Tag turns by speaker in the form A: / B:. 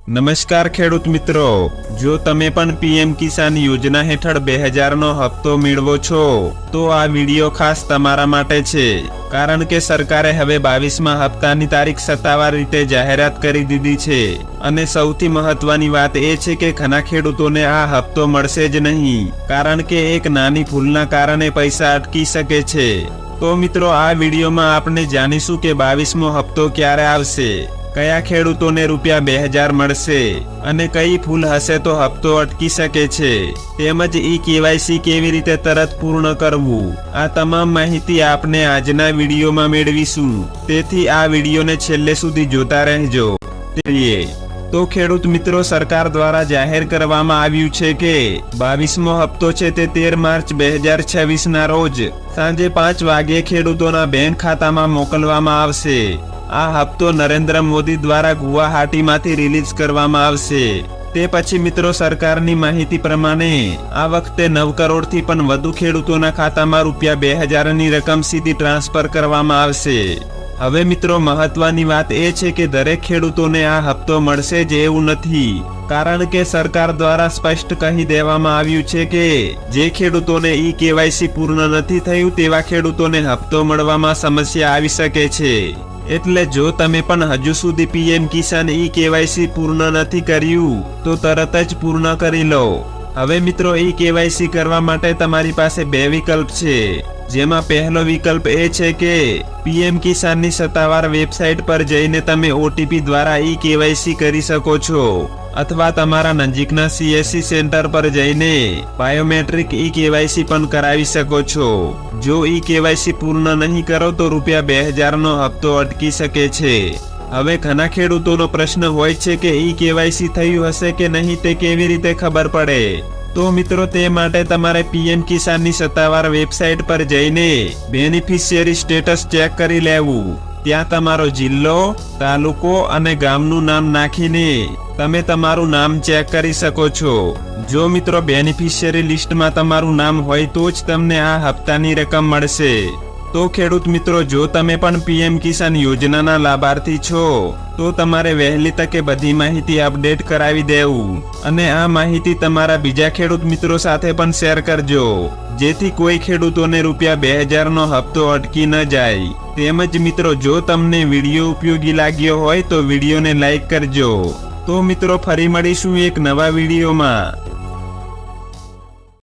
A: નમસ્કાર ખેડૂત મિત્રો, જો તમે પણ પીએમ કિસાન યોજના હેઠળ 2000 નો હપ્તો મેળવો છો તો આ વિડિયો ખાસ તમારા માટે છે, કારણ કે સરકારે હવે 22મા હપ્તાની તારીખ સત્તાવાર રીતે જાહેરાત કરી દીધી છે અને સૌથી મહત્વની વાત એ છે કે ઘણા ખેડૂતોને આ હપ્તો મળશે જ નહીં, કારણ કે એક નાની ભૂલના કારણે પૈસા અટકી શકે છે। તો મિત્રો, આ વિડીયોમાં આપણે જાણીશું કે 22મો હપ્તો ક્યારે આવશે, કયા ખેડૂતોને રૂપિયા 2000 મળશે અને કઈ ભૂલ હશે તો હપ્તો અટકી શકે છે, તેમજ કેવાયસી કેવી રીતે તરત પૂર્ણ કરવું, આ તમામ માહિતી આપણે આજના વિડીયોમાં મેળવીશું, તેથી આ વિડીયોને છેલ્લે સુધી જોતા રહેજો। તો ખેડૂત મિત્રો, સરકાર દ્વારા જાહેર કરવામાં આવ્યું છે કે 22મો હપ્તો છે તે 13 માર્ચ 2026 ના રોજ સાંજે 5 વાગ્યે ખેડૂતોના બેંક ખાતામાં મોકલવામાં આવશે। આ હપ્તો નરેન્દ્ર મોદી દ્વારા ગુવાહાટીમાંથી રિલીઝ કરવામાં આવશે। તે પછી મિત્રો, સરકારની માહિતી પ્રમાણે આ વખતે 9 કરોડથી પણ વધુ ખેડૂતોના ખાતામાં રૂપિયા 2000ની રકમ સીધી ટ્રાન્સફર કરવામાં આવશે। હવે મિત્રો, મહત્વની વાત એ છે કે દરેક ખેડૂતોને આ હપ્તો મળશે જ એવું નથી, કારણ કે સરકાર દ્વારા સ્પષ્ટ કહી દેવામાં આવ્યું છે કે જે ખેડૂતોને કેવાયસી પૂર્ણ નથી થયું તેવા ખેડૂતોને હપ્તો મળવામાં સમસ્યા આવી શકે છે। એટલે જો તમે પણ હજુ સુધી પીએમ કિસાન કેવાયસી પૂર્ણ નથી કર્યું તો તરત જ પૂર્ણ કરી લો। હવે મિત્રો, કેવાયસી કરવા માટે તમારી પાસે 2 વિકલ્પ છે, જેમાં પહેલો વિકલ્પ એ છે કે પીએમ કિસાનની સત્તાવાર વેબસાઇટ પર જઈને તમે ઓટીપી દ્વારા કેવાયસી કરી શકો છો, અથવા તમારા નજીકના સીએસસી સેન્ટર પર જઈને બાયોમેટ્રિક કેવાયસી પણ કરાવી શકો છો। જો કેવાયસી પૂર્ણ નહીં કરો તો રૂપિયા 2000નો હપ્તો અટકી શકે છે। હવે ઘણા ખેડૂતોનો પ્રશ્ન હોય છે કે કેવાયસી થયું હશે કે નહીં તે કેવી રીતે ખબર પડે? તો મિત્રો, તે માટે તમારે પીએમ કિસાનની સત્તાવાર વેબસાઇટ પર જઈને બેનિફિશિયરી સ્ટેટસ ચેક કરી લેવું। ત્યાં તમારો જિલ્લો, તાલુકો અને ગામનું નામ નાખીને તમે તમારું નામ ચેક કરી શકો છો। જો મિત્રો બેનિફિશિયરી લિસ્ટમાં તમારું નામ હોય તો જ તમને આ હપ્તાની રકમ મળશે। તો ખેડૂત મિત્રો, જો તમે પણ પીએમ કિસાન યોજનાના લાભાર્થી છો તો તમારે વહેલી તકે બધી માહિતી અપડેટ કરાવી દેવું અને આ માહિતી તમારા બીજા ખેડૂત મિત્રો સાથે પણ શેર કરજો, જેથી કોઈ ખેડૂતોને રૂપિયા 2000નો હપ્તો અટકી ન જાય। તેમજ મિત્રો, જો તમને વિડીયો ઉપયોગી લાગ્યો હોય તો વિડીયોને લાઈક કરજો। તો મિત્રો, ફરી મળીશું એક નવા વિડીયોમાં।